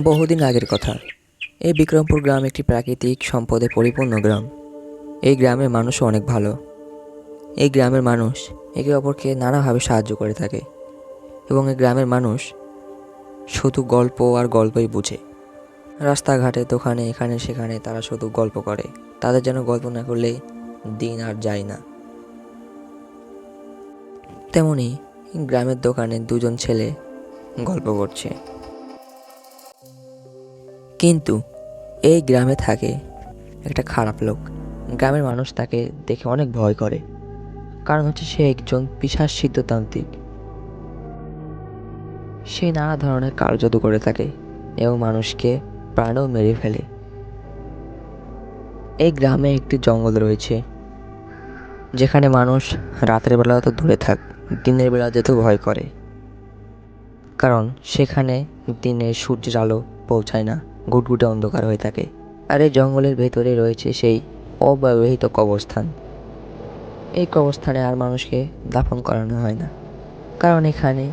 বহুদিন আগের কথা। এই বিক্রমপুর গ্রাম একটি প্রাকৃতিক সম্পদে পরিপূর্ণ গ্রাম। এই গ্রামের মানুষও অনেক ভালো। এই গ্রামের মানুষ একে অপরকে নানাভাবে সাহায্য করে থাকে এবং এই গ্রামের মানুষ শুধু গল্প আর গল্পই বুঝে। রাস্তাঘাটে, দোকানে, এখানে সেখানে তারা শুধু গল্প করে। তাদের যেন গল্প না করলে দিন আর যায় না। তেমনি গ্রামের দোকানে দুজন ছেলে গল্প করছে। কিন্তু এই গ্রামে থাকে একটা খারাপ লোক। গ্রামের মানুষ তাকে দেখে অনেক ভয় করে, কারণ হচ্ছে সে একজন পিশাচ সিদ্ধতান্ত্রিক। সে নানা ধরনের কার্যত করে থাকে এবং মানুষকে প্রাণও মেরে ফেলে। এই গ্রামে একটি জঙ্গল রয়েছে, যেখানে মানুষ রাতের বেলা তো দূরে থাক, দিনের বেলা যেতেও ভয় করে, কারণ সেখানে দিনের সূর্যের আলো পৌঁছায় না, ঘুটঘুটে অন্ধকার হয়ে থাকে। আর এই জঙ্গলের ভেতরে রয়েছে সেই অব্যবহৃত কবরস্থান। এই কবরস্থানে আর মানুষকে দাফন করানো হয় না, কারণ এখানে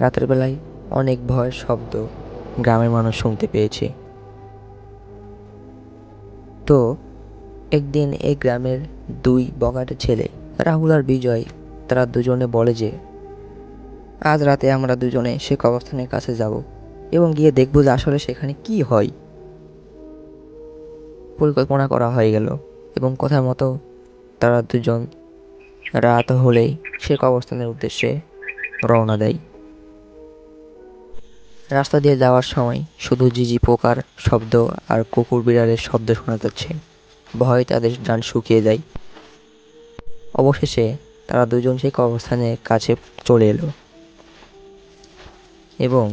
রাতের বেলায় অনেক ভয়ের শব্দ গ্রামের মানুষ শুনতে পেয়েছে। তো একদিন এই গ্রামের দুই বগাটে ছেলে, রাহুল আর বিজয়, তারা দুজনে বলে যে আজ রাতে আমরা দুজনে সে কবরস্থানের কাছে যাব এবং গিয়ে দেখব যে আসলে সেখানে কি হয়। পরিকল্পনা করা হয়ে গেল এবং কথার মতো তারা দুজন রাত হলেই সে কবরস্থানের উদ্দেশ্যে রওনা দেয়। রাস্তা দিয়ে যাওয়ার সময় শুধু ঝিঝি পোকার শব্দ আর কুকুর বিড়ালের শব্দ শোনা যাচ্ছে। ভয়ে তাদের প্রাণ শুকিয়ে যায়। অবশেষে তারা দুজন সেই কবরস্থানের কাছে চলে এলো এবং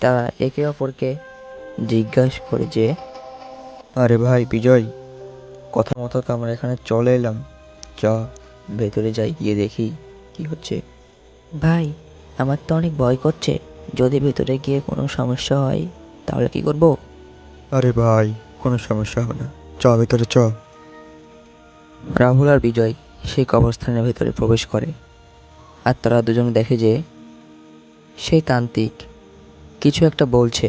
তারা একে অপরকে জিজ্ঞাসা করে যে, আরে ভাই বিজয়, কথা মতো তো আমরা এখানে চলে এলাম। চ, ভেতরে যাই, গিয়ে দেখি কি হচ্ছে। ভাই, আমার তো অনেক ভয় করছে। যদি ভেতরে গিয়ে কোনো সমস্যা হয় তাহলে কি করব? আরে ভাই, কোনো সমস্যা হবে না, চ ভেতরে চ। রাহুল আর বিজয় সেই কবরস্থানের ভেতরে প্রবেশ করে আর তারা দুজন দেখে যে সেই তান্ত্রিক কিছু একটা বলছে।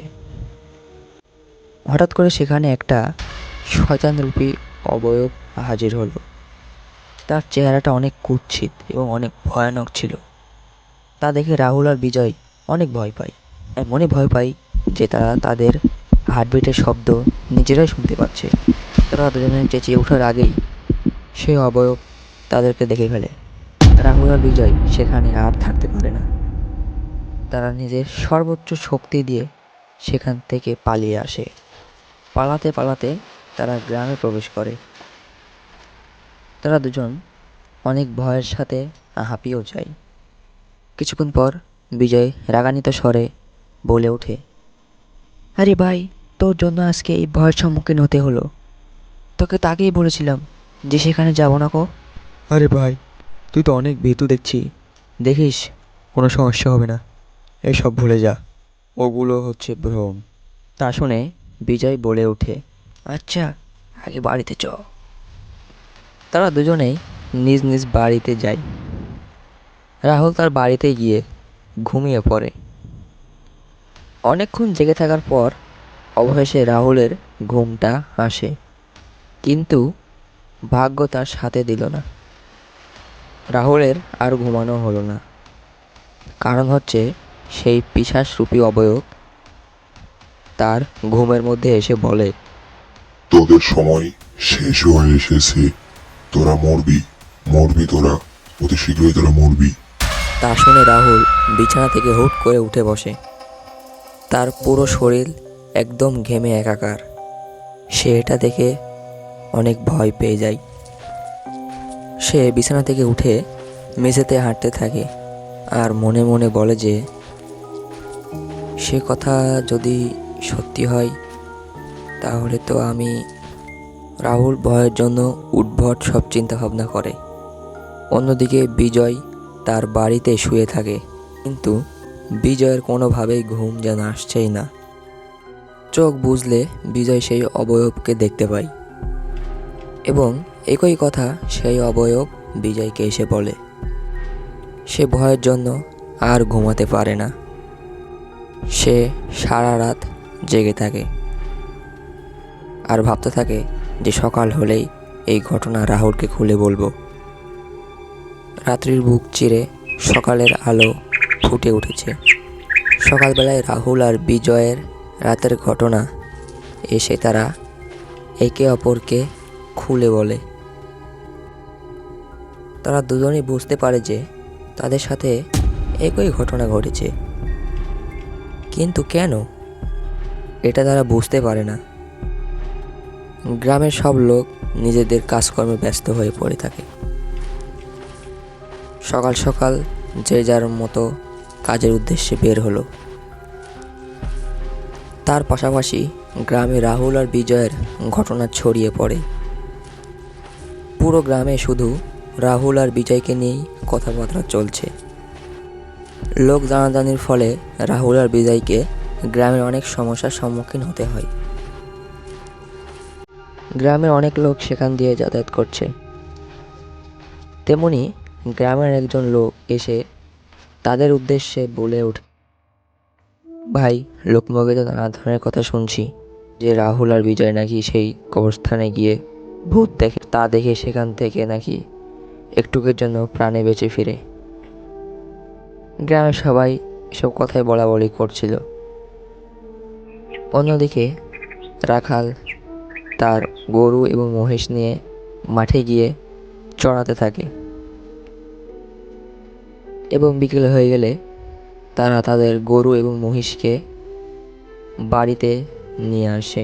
হঠাৎ করে সেখানে একটা শয়তানরূপী অবয়ব হাজির হলো। তার চেহারাটা অনেক কুৎসিত এবং অনেক ভয়ানক ছিল। তা দেখে রাহুল আর বিজয় অনেক ভয় পায়। এমনই ভয় পায় যে তারা তাদের হার্টবিটের শব্দ নিজেরাই শুনতে পাচ্ছে। তারা দুজনে চেঁচিয়ে ওঠার আগেই সেই অবয়ব তাদেরকে দেখে ফেলে। রাহুল আর বিজয় সেখানে আর থাকতে পারে না। তারা নিজের সর্বোচ্চ শক্তি দিয়ে সেখান থেকে পালিয়ে আসে। পালাতে পালাতে তারা গ্রামে প্রবেশ করে। তারা দুজন অনেক ভয়ের সাথে হাঁপিয়েও যায়। কিছুক্ষণ পর বিজয় রাগান্বিত স্বরে বলে ওঠে, আরে ভাই, তোর জন্য আজকে এই ভয়ের সম্মুখীন হতে হলো। তোকে তো আগেই বলেছিলাম যে সেখানে যাব না কো। আরে ভাই, তুই তো অনেক ভীতু দেখছি। দেখিস, কোনো সমস্যা হবে না, এসব ভুলে যা, ওগুলো হচ্ছে ভ্রম। তা শুনে বিজয় বলে ওঠে, আচ্ছা, আগে বাড়িতে চ। তারা দুজনেই নিজ নিজ বাড়িতে যায়। রাহুল তার বাড়িতে গিয়ে ঘুমিয়ে পড়ে। অনেকক্ষণ জেগে থাকার পর অবশেষে রাহুলের ঘুমটা আসে, কিন্তু ভাগ্য তার সাথে দিল না। রাহুলের আর ঘুমানো হলো না। কারণ হচ্ছে সেই পিশাচরূপী অবয়ব তার ঘুমের মধ্যে এসে বলে, তোদের সময় শেষ হয়ে এসেছে। তোরা মরবি, মরবি তোরা, অতি শীঘ্রই তোরা মরবি। তা শুনে রাহুল বিছানা থেকে হুট করে উঠে বসে। তার পুরো শরীর একদম ঘেমে একাকার। সে এটা দেখে অনেক ভয় পেয়ে যায়। সে বিছানা থেকে উঠে মেঝেতে হাঁটতে থাকে আর মনে মনে বলে যে সে কথা যদি সত্যি হয় তাহলে তো আমি। রাহুল ভয়ের জন্য উদ্ভট সব চিন্তা ভাবনা করে। অন্যদিকে বিজয় তার বাড়িতে শুয়ে থাকে, কিন্তু বিজয়ের কোনোভাবেই ঘুম যেন আসছেই না। চোখ বুজলে বিজয় সেই অবয়বকে দেখতে পায় এবং একই কথা সেই অবয়ব বিজয়কে এসে বলে। সে ভয়ের জন্য আর ঘুমাতে পারে না। সে সারা রাত জেগে থাকে আর ভাবতে থাকে যে সকাল হলেই এই ঘটনা রাহুলকে খুলে বলবো। রাত্রির বুক চিরে সকালের আলো ফুটে উঠেছে। সকালবেলায় রাহুল আর বিজয়ের রাতের ঘটনা এসে তারা একে অপরকে খুলে বলে। তারা দুজনেই বুঝতে পারে যে তাদের সাথে একই ঘটনা ঘটেছে, কিন্তু কেন এটা তারা বুঝতে পারে না। গ্রামের সব লোক নিজেদের কাজকর্মে ব্যস্ত হয়ে পড়ে থাকে। সকাল সকাল যে যার মতো কাজের উদ্দেশ্যে বের হলো। তার পাশাপাশি গ্রামে রাহুল আর বিজয়ের ঘটনা ছড়িয়ে পড়ে। পুরো গ্রামে শুধু রাহুল আর বিজয়কে নিয়েই কথাবার্তা চলছে। লোক জানাজানির ফলে রাহুল আর বিজয়কে গ্রামের অনেক সমস্যার সম্মুখীন হতে হয়। গ্রামের অনেক লোক সেখান দিয়ে যাতায়াত করছে। তেমনি গ্রামের একজন লোক এসে তাদের উদ্দেশ্যে বলে ওঠে, ভাই, লোকমুখে তো নানা ধরনের কথা শুনছি যে রাহুল আর বিজয় নাকি সেই কবরস্থানে গিয়ে ভূত দেখে, তা দেখে সেখান থেকে নাকি একটুকের জন্য প্রাণে বেঁচে ফিরে। গ্রামের সবাই এসব কথাই বলা বলি করছিল। অন্যদিকে রাখাল তার গরু এবং মহিষ নিয়ে মাঠে গিয়ে চড়াতে থাকে এবং বিকেল হয়ে গেলে তারা তাদের গরু এবং মহিষকে বাড়িতে নিয়ে আসে।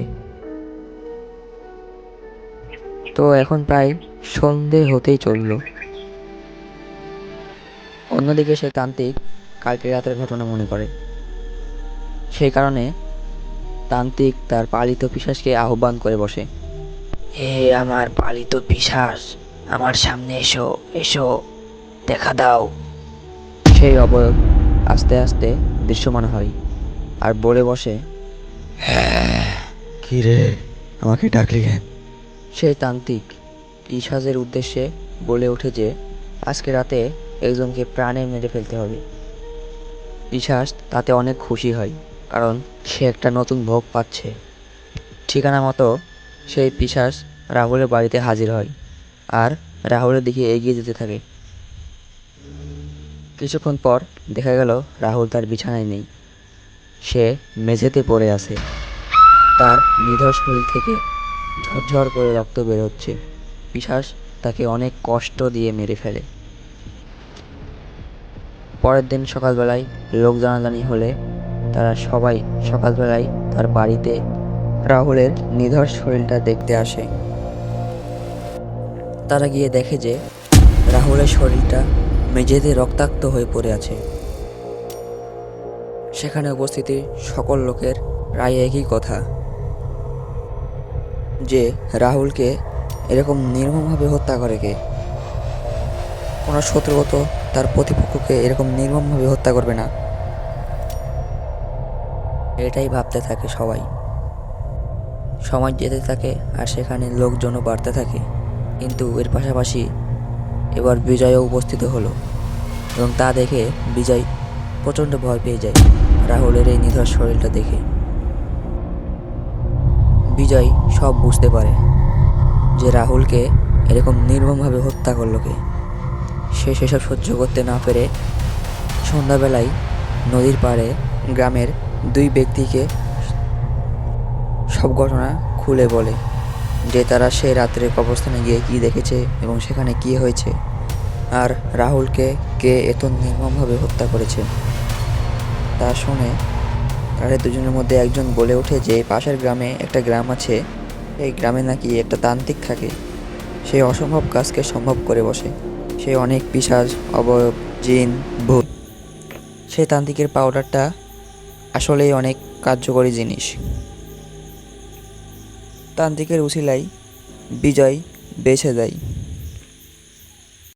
তো এখন প্রায় সন্ধে হতেই চলল। অন্যদিকে সে তান্ত্রিক কালকে রাতের ঘটনা মনে করে। সেই কারণে তান্ত্রিক তার পালিত পিশাচকে আহ্বান করে বসে। হে আমার পালিত পিশাচ, আমার সামনে এসো, এসো, দেখা দাও। সেই অবয়ব আস্তে আস্তে দৃশ্যমান হয় আর বলে বসে, কি রে, আমাকে ডাকলি কেন? সেই তান্ত্রিক পিশাচের উদ্দেশ্যে বলে ওঠে যে আজকে রাতে একজনকে প্রাণে মেরে ফেলতে হবে। পিশাচ তাতে অনেক খুশি হয়, কারণ সে একটা নতুন ভোগ পাচ্ছে। ঠিকানা মতো সেই পিশাচ রাহুলের বাড়িতে হাজির হয় আর রাহুলের দিকে এগিয়ে যেতে থাকে। কিছুক্ষণ পর দেখা গেল রাহুল তার বিছানায় নেই, সে মেঝেতে পড়ে আছে। তার নিথর শরীর থেকে ঝরঝর করে রক্ত বের হচ্ছে। পিশাচ তাকে অনেক কষ্ট দিয়ে মেরে ফেলে। পরের দিন সকালবেলায় লোক জানাজানি হলে তারা সবাই সকালবেলায় তার বাড়িতে রাহুলের নিথর শরীরটা দেখতে আসে। তারা গিয়ে দেখে যে রাহুলের শরীরটা মেঝেতে রক্তাক্ত হয়ে পড়ে আছে। সেখানে উপস্থিত সকল লোকের প্রায় একই কথা, যে রাহুলকে এরকম নির্মমভাবে হত্যা করে কে? কোনো শত্রুগত তার প্রতিপক্ষকে এরকম নির্মমভাবে হত্যা করবে না। এটাই ভাবতে থাকে সবাই। সময় যেতে থাকে আর সেখানে লোকজনও বাড়তে থাকে। কিন্তু এর পাশাপাশি এবার বিজয়ও উপস্থিত হলো এবং তা দেখে বিজয় প্রচণ্ড ভয় পেয়ে যায় রাহুলের এই নিথর শরীরটা দেখে। বিজয় সব বুঝতে পারে যে রাহুলকে এরকম নির্মমভাবে হত্যা করলো কে। সে সেসব সহ্য করতে না পেরে সন্ধ্যাবেলায় নদীর পাড়ে গ্রামের দুই ব্যক্তিকে সব ঘটনা খুলে বলে, যে তারা সে রাত্রে কবরস্থানে গিয়ে কী দেখেছে এবং সেখানে কী হয়েছে আর রাহুলকে কে এত নির্মমভাবে হত্যা করেছে। তা শুনে তাদের দুজনের মধ্যে একজন বলে ওঠে যে পাশের গ্রামে একটা গ্রাম আছে, এই গ্রামে নাকি একটা তান্ত্রিক থাকে, সে অসম্ভব কাজকে সম্ভব করে বসে। সে অনেক পিশাচ, অবয়ব, জিন, ভূত। সেই তান্ত্রিকের পাউডারটা আসলেই অনেক কার্যকরী জিনিস। তান্ত্রিকের উছিলাই বিজয় বেঁচে যায়।